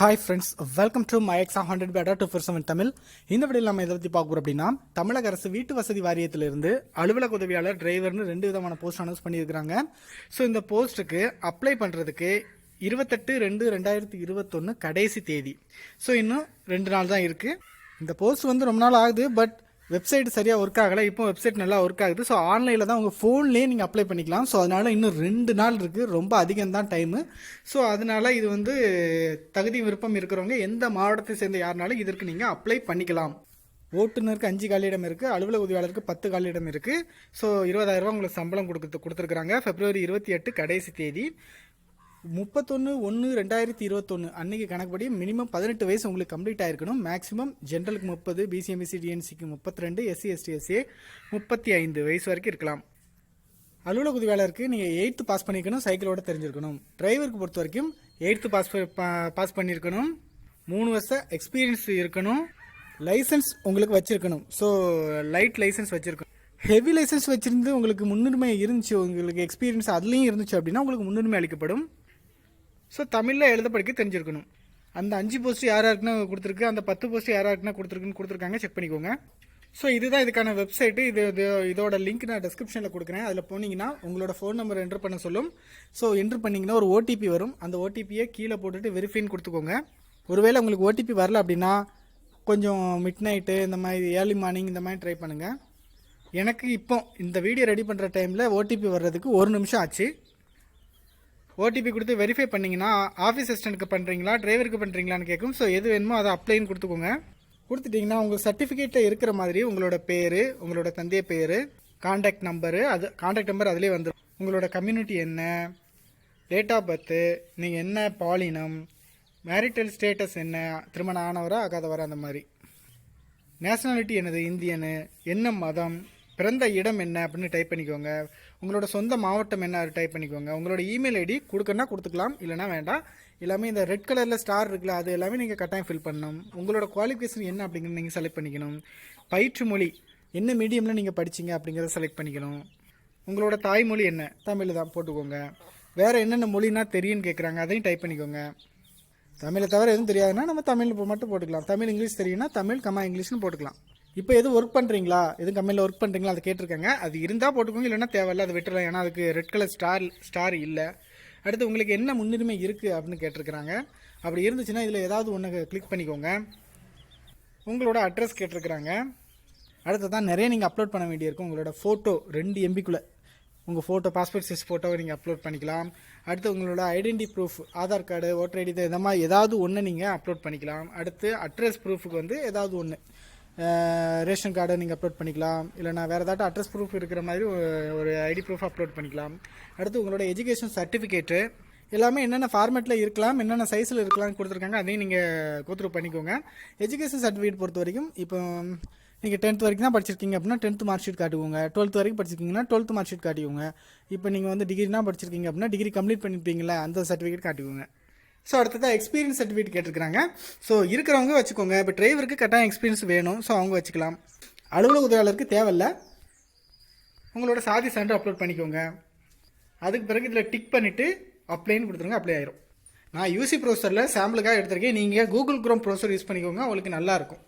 Hi friends, welcome to my exam 100 பேட்டா 247 தமிழ். இந்த வீடியோவில் நம்ம இதை பற்றி பார்க்க போகிறோம் அப்படின்னா, தமிழக அரசு வீட்டு வசதி வாரியத்திலிருந்து அலுவலக உதவியாளர் டிரைவர்னு 2 விதமான போஸ்ட் அனௌன்ஸ் பண்ணியிருக்கிறாங்க. ஸோ இந்த போஸ்ட்டுக்கு அப்ளை பண்ணுறதுக்கு 28/2/2021 கடைசி தேதி. ஸோ இன்னும் 2 நாள் தான் இருக்குது. இந்த போஸ்ட் வந்து ரொம்ப நாள் ஆகுது, பட் வெப்சைட் சரியாக ஒர்க் ஆகலை. இப்போ வெப்சைட் நல்லா ஒர்க் ஆகுது. ஸோ ஆன்லைனில் தான் உங்கள் ஃபோன்லேயே நீங்கள் அப்ளை பண்ணிக்கலாம். ஸோ அதனால் இன்னும் 2 நாள் இருக்குது, ரொம்ப அதிகம் தான் டைமு. ஸோ அதனால் இது வந்து தகுதி விருப்பம் இருக்கிறவங்க எந்த மாவட்டத்தை சேர்ந்த யாருனாலும் இதற்கு நீங்கள் அப்ளை பண்ணிக்கலாம். ஓட்டுநருக்கு 5 காலியிடம் இருக்குது, அலுவலக உதவியாளருக்கு 10 காலியிடம் இருக்குது. ஸோ 20,000 ரூபா உங்களுக்கு சம்பளம் கொடுத்துருக்குறாங்க. February 28 கடைசி தேதி. 31/1/2021 அன்றைக்கி கணக்குப்படி மினிமம் 18 வயசு உங்களுக்கு கம்ப்ளீட் ஆகிருக்கணும். மேக்ஸிமம் ஜென்ரலுக்கு 30, பிசிஎம்பிசி டிஎன்சிக்கு 32, எஸ்சி எஸ்டி எஸ்ஏ 35 வயசு வரைக்கும் இருக்கலாம். அலுவலக உதவியாளருக்கு நீங்கள் 8th பாஸ் பண்ணியிருக்கணும், சைக்கிளோட தெரிஞ்சிருக்கணும். டிரைவருக்கு பொறுத்த வரைக்கும் 8th பாஸ் பண்ணியிருக்கணும், 3 வருஷம் எக்ஸ்பீரியன்ஸ் இருக்கணும், லைசன்ஸ் உங்களுக்கு வச்சுருக்கணும். ஸோ லைட் லைசன்ஸ் வச்சுருக்கணும். ஹெவி லைசன்ஸ் வச்சுருந்து உங்களுக்கு முன்னுரிமை இருந்துச்சு, உங்களுக்கு எக்ஸ்பீரியன்ஸ் அதுலேயும் இருந்துச்சு அப்படின்னா உங்களுக்கு முன்னுரிமை அளிக்கப்படும். ஸோ தமிழில் எழுத படிக்க தெரிஞ்சிருக்கணும். அந்த 5 போஸ்ட் யாராருக்குன்னா கொடுத்துருக்கு, அந்த 10 போஸ்ட் யாராருக்குன்னா கொடுத்துருக்காங்க, செக் பண்ணிக்கோங்க. ஸோ இதுதான் இதுக்கான வெப்சைட்டு. இதோட லிங்க் நான் டிஸ்கிரிப்ஷனில் கொடுக்குறேன். அதில் போனீங்கன்னா உங்களோட ஃபோன் நம்பர் என்ட்ரு பண்ண சொல்லும். ஸோ என்ட்ரு பண்ணிங்கன்னா ஒரு ஓடிபி வரும். அந்த ஓடிபியை கீழே போட்டுட்டு வெரிஃபைன்னு கொடுத்துக்கோங்க. ஒருவேளை உங்களுக்கு ஓடிபி வரல அப்படின்னா கொஞ்சம் மிட் நைட்டு இந்த மாதிரி ஏர்லி மார்னிங் இந்த மாதிரி ட்ரை பண்ணுங்கள். எனக்கு இப்போ இந்த வீடியோ ரெடி பண்ணுற டைமில் ஓடிபி வர்றதுக்கு 1 நிமிஷம் ஆச்சு. ஓடிபி கொடுத்து வெரிஃபை பண்ணிங்கன்னா ஆஃபீஸ் அசிஸ்டண்ட்டுக்கு பண்ணுறீங்களா டிரைவருக்கு பண்ணுறீங்களான்னு கேட்கும். ஸோ எது வேணுமோ அதை அப்ளைன்னு கொடுத்துக்கோங்க. கொடுத்துட்டிங்கன்னா உங்கள் சர்டிஃபிகேட்டில் இருக்கிற மாதிரி உங்களோட பேர், உங்களோட தந்தைய பேர், கான்டாக்ட் நம்பரு, கான்டாக்ட் நம்பர் அதிலே வந்துடும். உங்களோட கம்யூனிட்டி என்ன, டேட் ஆஃப் பர்த்து, நீங்கள் என்ன பாலினம், மேரிட்டல் ஸ்டேட்டஸ் என்ன, திருமணம் ஆனவரா ஆகாதவரா, அந்த மாதிரி நேஷனாலிட்டி என்னது, இந்தியனு, என்ன மதம், பிறந்த இடம் என்ன அப்படின்னு டைப் பண்ணிக்கோங்க. உங்களோட சொந்த மாவட்டம் என்ன அது டைப் பண்ணிக்கோங்க. உங்களோட இமெயில் ஐடி கொடுக்கணும்னா கொடுத்துக்கலாம், இல்லைனா வேண்டாம். எல்லாமே இந்த ரெட் கலரில் ஸ்டார் இருக்குல்ல, அது எல்லாமே நீங்கள் கட்டாயம் ஃபில் பண்ணணும். உங்களோட குவாலிஃபிகேஷன் என்ன அப்படிங்கிறது நீங்கள் செலக்ட் பண்ணிக்கணும். பயிற்று மொழி என்ன மீடியமில் நீங்கள் படிச்சிங்க அப்படிங்கிறத செலக்ட் பண்ணிக்கணும். உங்களோட தாய்மொழி என்ன, தமிழ் தான் போட்டுக்கோங்க. வேறு என்னென்ன மொழினா தெரியும்னு கேட்குறாங்க, அதையும் டைப் பண்ணிக்கோங்க. தமிழை தவிர எதுவும் தெரியாதுன்னா நம்ம தமிழ் மட்டும் போட்டுக்கலாம். தமிழ் இங்கிலீஷ் தெரியும்னா தமிழ் இங்கிலீஷ்னு போட்டுக்கலாம். இப்போ எதுவும் ஒர்க் பண்ணுறீங்களா, எதுவும் கம்பெனியில் ஒர்க் பண்ணுறீங்களா அதை கேட்டிருக்காங்க. அது இருந்தால் போட்டுக்கோங்க, இல்லைனா தேவையில்ல, அதை விட்டுறலாம். ஏன்னா அதுக்கு ரெட் கலர் ஸ்டார் இல்லை. அடுத்து உங்களுக்கு என்ன முன்னுரிமை இருக்குது அப்படின்னு கேட்டிருக்கிறாங்க. அப்படி இருந்துச்சுன்னா இதில் ஏதாவது ஒன்று கிளிக் பண்ணிக்கோங்க. உங்களோட அட்ரஸ் கேட்டிருக்கிறாங்க. அடுத்து தான் நிறைய நீங்கள் அப்லோட் பண்ண வேண்டியிருக்கும். உங்களோட ஃபோட்டோ 2 MBக்குள்ளே உங்கள் ஃபோட்டோ, பாஸ்போர்ட் சைஸ் ஃபோட்டோவை நீங்கள் அப்லோட் பண்ணிக்கலாம். அடுத்து உங்களோட identity proof, Aadhaar card, voter ID, இந்த மாதிரி ஏதாவது ஒன்று நீங்கள் அப்லோட் பண்ணிக்கலாம். அடுத்து அட்ரஸ் ப்ரூஃபுக்கு வந்து ஏதாவது ஒன்று, ரேஷன் கார்டை நீங்கள் அப்லோட் பண்ணிக்கலாம். இல்லைனா வேறு ஏதாவது அட்ரஸ் ப்ரூஃப் இருக்கிற மாதிரி ஒரு ஐடி ப்ரூஃப் அப்லோட் பண்ணிக்கலாம். அடுத்து உங்களோட எஜுகேஷன் சர்டிஃபிகேட்டு எல்லாமே என்னென்ன ஃபார்மேட்டில் இருக்கலாம், என்னென்ன சைஸில் இருக்கலாம்னு கொடுத்துருக்காங்க, அதையும் நீங்கள் கோத்ரூ பண்ணிக்கோங்க. எஜுகேஷன் சர்டிஃபிகேட் பொறுத்த வரைக்கும் இப்போ நீங்கள் 10th வரைக்கும் தான் படிச்சிருக்கீங்க அப்படின்னா 10th மார்க் ஷீட் காட்டுவோங்க. 12th வரைக்கும் படிச்சிருக்கீங்கன்னா 12th மார்க் ஷீட் காட்டிக்கோங்க. இப்போ நீங்கள் வந்து டிகிரினா படிச்சிருக்கீங்க அப்படின்னா டிகிரி கம்ப்ளீட் பண்ணியிருப்பீங்களா அந்த சர்டிஃபிகேட் காட்டிக்கோங்க. ஸோ அடுத்ததாக எக்ஸ்பீரியன்ஸ் சர்டிஃபிகேட் கேட்டிருக்காங்க. ஸோ இருக்கிறவங்க வச்சுக்கோங்க. இப்போ டிரைவருக்கு கட்டாயம் எக்ஸ்பீரியன்ஸ் வேணும், ஸோ அவங்க வச்சுக்கலாம். அலுவலக உதவியாளருக்கு தேவையில்லை. உங்களோட சாதி சான்று அப்லோட் பண்ணிக்கோங்க. அதுக்கு பிறகு இதில் டிக் பண்ணிவிட்டு அப்ளைன்னு கொடுத்துருங்க, அப்ளை ஆயிரும். நான் யூசி ப்ரௌசரில் சாம்பிளுக்காக எடுத்திருக்கேன். நீங்கள் கூகுள் குரோம் ப்ரௌசர் யூஸ் பண்ணிக்கோங்க, உங்களுக்கு நல்லாயிருக்கும்.